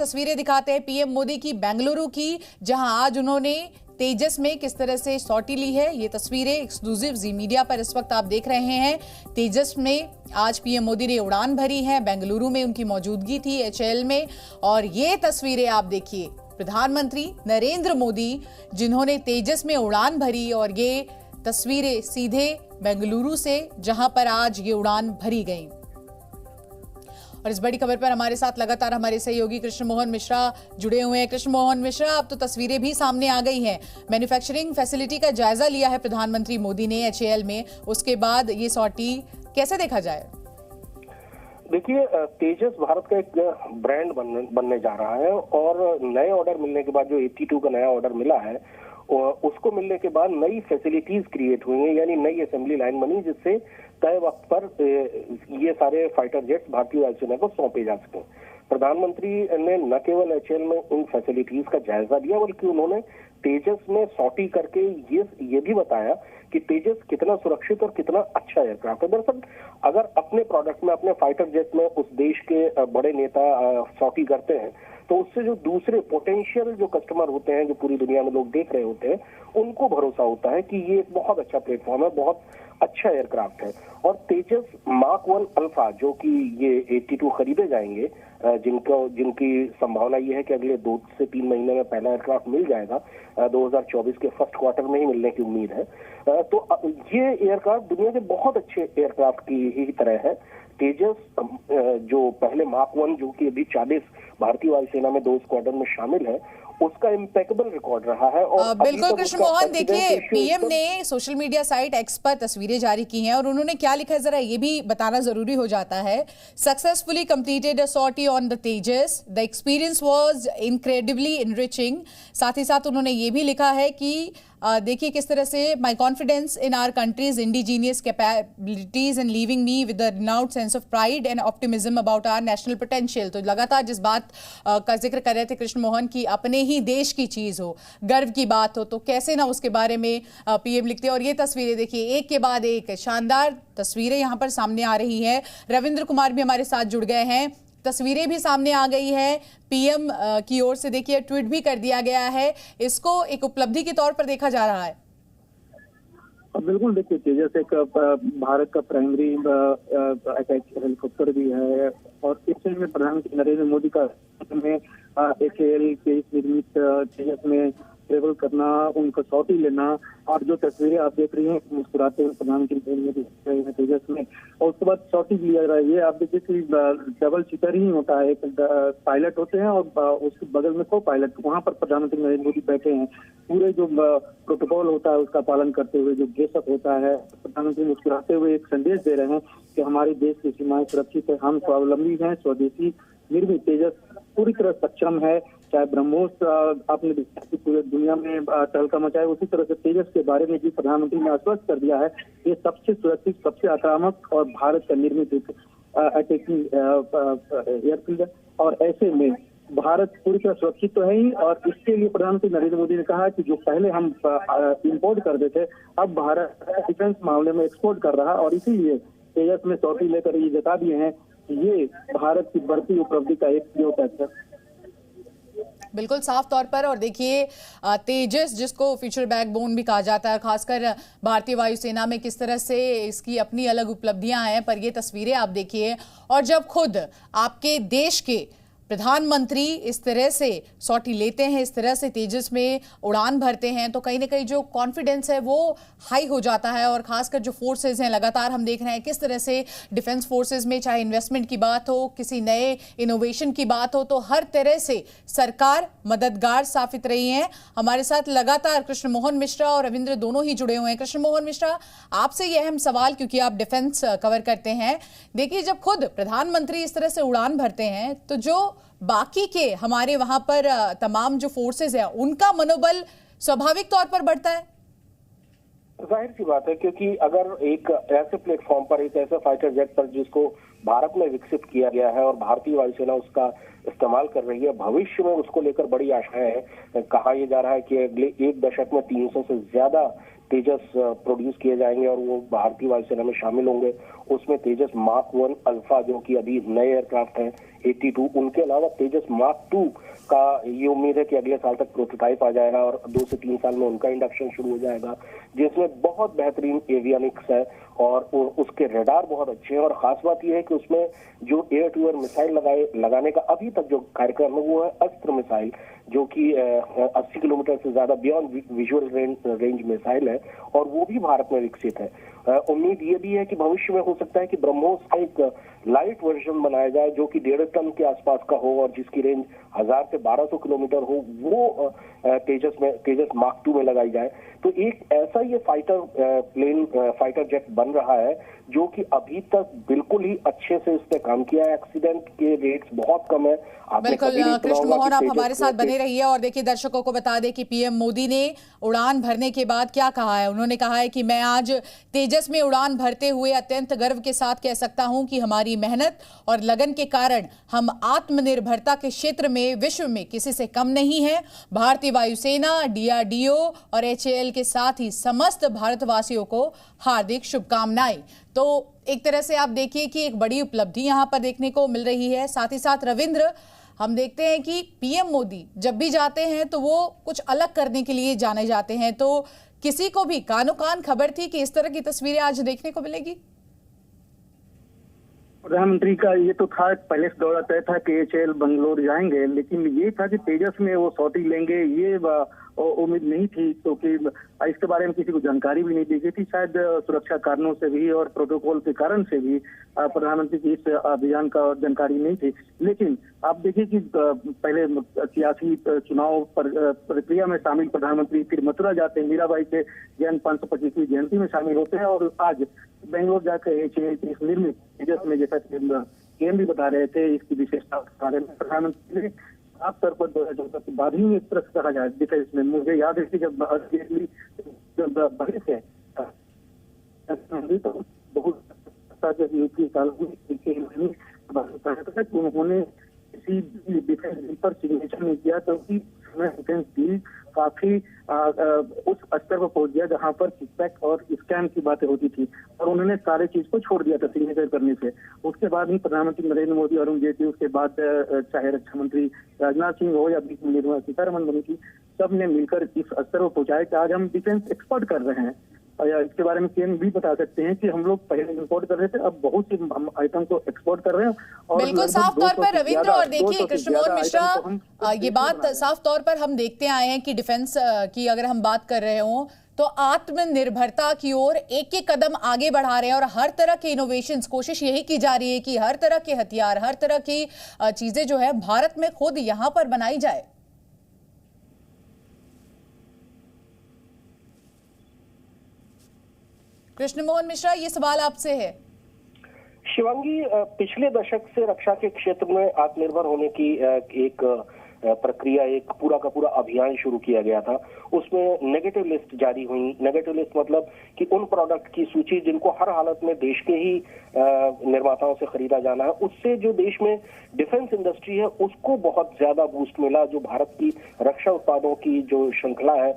तस्वीरें दिखाते हैं पीएम मोदी की बेंगलुरु की, जहां आज उन्होंने तेजस में किस तरह से सॉटी ली है। ये तस्वीरें एक्सक्लूसिव जी मीडिया पर इस वक्त आप देख रहे हैं। तेजस में आज पीएम मोदी ने उड़ान भरी है। बेंगलुरु में उनकी मौजूदगी थी एचएएल में। और ये तस्वीरें आप देखिए, प्रधानमंत्री नरेंद्र मोदी जिन्होंने तेजस में उड़ान भरी, और ये तस्वीरें सीधे बेंगलुरु से, जहां पर आज ये उड़ान भरी गई। और इस बड़ी खबर पर हमारे साथ लगातार हमारे सहयोगी कृष्ण मोहन मिश्रा जुड़े हुए हैं। कृष्ण मोहन मिश्रा, अब तो तस्वीरें भी सामने आ गई हैं। मैन्युफैक्चरिंग फैसिलिटी का जायजा लिया है प्रधानमंत्री मोदी ने एचएएल में, उसके बाद ये सॉटी कैसे देखा जाए? देखिए, तेजस भारत का एक ब्रांड बनने जा रहा है और नए ऑर्डर मिलने के बाद जो 82 का नया ऑर्डर मिला है उसको मिलने के बाद नई फैसिलिटीज क्रिएट हुई हैं, यानी नई असेंबली लाइन बनी जिससे तय वक्त पर ये सारे फाइटर जेट्स भारतीय वायुसेना को सौंपे जा सकें। प्रधानमंत्री ने न केवल एचएएल में इन फैसिलिटीज का जायजा लिया, बल्कि उन्होंने तेजस में सॉटी करके ये भी बताया कि तेजस कितना सुरक्षित और कितना अच्छा एयरक्राफ्ट है। दरअसल अगर अपने प्रोडक्ट में, अपने फाइटर जेट में उस देश के बड़े नेता सॉटी करते हैं तो उससे जो दूसरे पोटेंशियल जो कस्टमर होते हैं, जो पूरी दुनिया में लोग देख रहे होते हैं, उनको भरोसा होता है कि ये एक बहुत अच्छा प्लेटफॉर्म है, बहुत अच्छा एयरक्राफ्ट है। और तेजस मार्क 1 अल्फा जो कि ये 82 खरीदे जाएंगे, जिनकी संभावना ये है कि अगले 2 से 3 महीने में पहला एयरक्राफ्ट मिल जाएगा, 2024 के फर्स्ट क्वार्टर में ही मिलने की उम्मीद है। तो ये एयरक्राफ्ट दुनिया के बहुत अच्छे एयरक्राफ्ट की ही तरह है। तेजस जो पहले मार्क 1 जो कि अभी 40 भारतीय वायुसेना में 2 स्क्वाड्रन में शामिल है, उसका इम्पेकेबल रिकॉर्ड रहा है। और बिल्कुल कृष्ण मोहन, देखिए पीएम ने सोशल मीडिया साइट एक्स पर तस्वीरें जारी की हैं और उन्होंने क्या लिखा है जरा ये भी बताना जरूरी हो जाता है। Successfully completed a sortie on the Tejas, the experience was incredibly enriching. साथ ही साथ उन्होंने ये भी लिखा है कि देखिए किस तरह से my confidence in our country's indigenous capabilities and leaving me with a renewed sense of pride and optimism about our national potential. तो लगातार जिस बात का जिक्र कर रहे थे कृष्ण मोहन की अपने ही देश की चीज हो, गर्व की बात हो, तो कैसे ना उसके बारे में पीएम लिखते हैं। और ये तस्वीरें देखिए, एक के बाद एक शानदार तस्वीरें यहाँ पर सामने आ रही है। रविंद्र कुमार भी हमारे साथ जुड़ गए हैं, तस्वीरें भी सामने आ गई है। पीएम की ओर से देखिए ट्वीट भी कर दिया गया है, इसको एक उपलब्धि के तौर पर देखा जा रहा है। बिल्कुल, देखिए तेजस एक भारत का प्राइमरी हेलीकॉप्टर भी है और इससे में प्रधानमंत्री नरेंद्र मोदी का में एचएएल के निर्मित तेजस में ट्रेवल करना, उनका सॉटी लेना, और जो तस्वीरें आप देख रही हैं मुस्कुराते हुए प्रधानमंत्री नरेंद्र मोदी तेजस में, और उसके बाद सॉटी लिया जा रहा है। ये आप देखिए कि डबल सीटर ही होता है, एक पायलट होते हैं और उसके बगल में को पायलट, वहां पर प्रधानमंत्री नरेंद्र मोदी बैठे हैं। पूरे जो प्रोटोकॉल होता है उसका पालन करते हुए जो ड्रेसअप होता है, प्रधानमंत्री मुस्कुराते हुए एक संदेश दे रहे हैं कि हमारे देश की सीमाएं सुरक्षित है, हम स्वावलंबी हैं, स्वदेशी निर्मित तेजस पूरी तरह सक्षम है। चाहे ब्रह्मोस आपने पूरे दुनिया में तहलका मचाया, उसी तरह से तेजस के बारे में भी प्रधानमंत्री ने आश्वस्त कर दिया है। ये सबसे सुरक्षित, सबसे आक्रामक और भारत का निर्मित एक अटैकिंग एयरफील्ड है। और ऐसे में भारत पूरी तरह सुरक्षित तो है ही, और इसके लिए प्रधानमंत्री नरेंद्र मोदी ने कहा कि जो पहले हम इंपोर्ट करते थे, अब भारत डिफेंस मामले में एक्सपोर्ट कर रहा है, और इसीलिए तेजस में सॉटी लेकर ये जता दिए हैं कि ये भारत की बढ़ती उपलब्धि का एक द्योतक है। बिल्कुल साफ तौर पर। और देखिए तेजस, जिसको फ्यूचर बैकबोन भी कहा जाता है, खासकर भारतीय वायुसेना में, किस तरह से इसकी अपनी अलग उपलब्धियां हैं, पर ये तस्वीरें आप देखिए। और जब खुद आपके देश के प्रधानमंत्री इस तरह से सॉटी लेते हैं, इस तरह से तेजस में उड़ान भरते हैं, तो कहीं ना कहीं जो कॉन्फिडेंस है वो हाई हो जाता है। और खासकर जो फोर्सेज हैं, लगातार हम देख रहे हैं किस तरह से डिफेंस फोर्सेज में, चाहे इन्वेस्टमेंट की बात हो, किसी नए इनोवेशन की बात हो, तो हर तरह से सरकार मददगार साबित रही है। हमारे साथ लगातार कृष्ण मोहन मिश्रा और रविंद्र दोनों ही जुड़े हुए हैं। कृष्ण मोहन मिश्रा, आपसे यह अहम सवाल, क्योंकि आप डिफेंस कवर करते हैं। देखिए, जब खुद प्रधानमंत्री इस तरह से उड़ान भरते हैं, तो जो बाकी के हमारे वहां पर तमाम जो फोर्सेस है, उनका मनोबल स्वाभाविक तौर पर बढ़ता है। जाहिर सी बात है, क्योंकि अगर एक ऐसे प्लेटफॉर्म पर, एक ऐसे फाइटर जेट पर जिसको भारत में विकसित किया गया है और भारतीय वायुसेना उसका इस्तेमाल कर रही है, भविष्य में उसको लेकर बड़ी आशाएं हैं। कहा यह जा रहा है कि अगले 1 दशक में 300 से ज्यादा तेजस प्रोड्यूस किए जाएंगे और वो भारतीय वायुसेना में शामिल होंगे। उसमें तेजस मार्क 1 अल्फा जो कि अभी नए एयरक्राफ्ट हैं, 82, उनके अलावा तेजस मार्क 2 का ये उम्मीद है कि अगले साल तक प्रोटोटाइप आ जाएगा और 2 से 3 साल में उनका इंडक्शन शुरू हो जाएगा, जिसमें बहुत बेहतरीन एवियनिक्स है और उसके रडार बहुत अच्छे हैं। और खास बात यह है कि उसमें जो एयर टू एयर मिसाइल लगाने का अभी तक जो कार्यक्रम है वो है अस्त्र मिसाइल, जो कि 80 किलोमीटर से ज्यादा बियॉन्ड विजुअल रेंज मिसाइल है और वो भी भारत में विकसित है। उम्मीद ये भी है कि भविष्य में हो सकता है कि ब्रह्मोस का एक लाइट वर्जन बनाया जाए जो कि 1.5 टन के आसपास का हो और जिसकी रेंज 1000 से 1200 किलोमीटर हो, वो तेजस मार्क 2 में लगाई जाए। तो एक ऐसा ये फाइटर जेट बन रहा है जो कि अभी तक बिल्कुल ही अच्छे से इसने काम किया है। एक्सीडेंट के रेट्स बहुत कम है। बिल्कुल कृष्ण मोहन, आप हमारे साथ बने रहिए। और देखिए, दर्शकों को बता दें कि पीएम मोदी ने उड़ान भरने के बाद क्या कहा है। उन्होंने कहा है कि मैं आज तेजस में उड़ान भरते हुए अत्यंत गर्व के साथ कह सकता हूं कि हमारी मेहनत और लगन के कारण हम आत्मनिर्भरता के क्षेत्र में विश्व में किसी से कम नहीं है। भारतीय वायुसेना, DRDO और HAL के साथ ही समस्त भारतवासियों को हार्दिक शुभकामनाएं। तो एक तरह से आप देखिए कि एक बड़ी उपलब्धि यहां पर देखने को मिल रही है। साथ ही साथ रविंद्र, हम देखते हैं कि पीएम मोदी जब भी जाते हैं तो वो कुछ अलग करने के लिए जाने जाते हैं। तो किसी को भी कानो कान खबर थी कि इस तरह की तस्वीरें आज देखने को मिलेगी? प्रधानमंत्री का ये तो था, पहले से दौरा तय था कि HAL बंगलोर जाएंगे, लेकिन ये था कि तेजस में वो सॉटी लेंगे ये उम्मीद नहीं थी, क्योंकि इसके बारे में किसी को जानकारी भी नहीं दी गई थी, शायद सुरक्षा कारणों से भी और प्रोटोकॉल के कारण से भी प्रधानमंत्री की इस अभियान का जानकारी नहीं थी। लेकिन आप देखिए कि पहले सियासी चुनाव प्रक्रिया में शामिल प्रधानमंत्री फिर मथुरा जाते हैं, मीराबाई के जन्म 525वीं जयंती में शामिल होते हैं और आज बेंगलोर जाकर HAL निर्मित तेजस में, जैसा कि भी बता रहे थे, इसकी विशेषता के बारे में प्रधानमंत्री ने आप स्तर पर 2014 के बाद ही एक तरह से कहा जाए डिफेंस में। मुझे याद है कि जब बड़े थे तो बहुत उन्होंने किसी डिफेंस डील पर सिग्नेचर नहीं किया, क्योंकि डिफेंस डील काफी उस स्तर पर पहुंच गया जहां पर किकबैक और स्कैम की बातें होती थी और उन्होंने सारे चीज को छोड़ दिया था सिग्नेचर करने से। उसके बाद ही प्रधानमंत्री नरेंद्र मोदी, अरुण जेटली, उसके बाद चाहे रक्षा मंत्री राजनाथ सिंह हो या निर्मला सीतारमण बनी थी, सब ने मिलकर इस स्तर पर पहुंचाया कि आज हम डिफेंस एक्सपोर्ट कर रहे हैं। और इसके बारे में पीएम भी बता सकते हैं कि हम लोग पहले इंपोर्ट कर रहे थे, अब बहुत सी आइटम को एक्सपोर्ट कर रहे हैं। और बिल्कुल साफ तौर पर रविंद्र, और देखिए कृष्ण मोहन मिश्रा, ये बात साफ तौर पर हम देखते आए हैं कि डिफेंस की अगर हम बात कर रहे हो तो आत्मनिर्भरता की ओर एक एक कदम आगे बढ़ा रहे हैं और हर तरह के इनोवेशंस, कोशिश यही की जा रही है कि हर तरह के हथियार, हर तरह की चीजें जो है भारत में खुद यहां पर बनाई जाए। कृष्ण मोहन मिश्रा, ये सवाल आपसे है। शिवांगी, पिछले दशक से रक्षा के क्षेत्र में आत्मनिर्भर होने की एक प्रक्रिया, एक पूरा का पूरा अभियान शुरू किया गया था। उसमें नेगेटिव लिस्ट जारी हुई। नेगेटिव लिस्ट मतलब कि उन प्रोडक्ट की सूची जिनको हर हालत में देश के ही निर्माताओं से खरीदा जाना है। उससे जो देश में डिफेंस इंडस्ट्री है उसको बहुत ज्यादा बूस्ट मिला। जो भारत की रक्षा उत्पादों की जो श्रृंखला है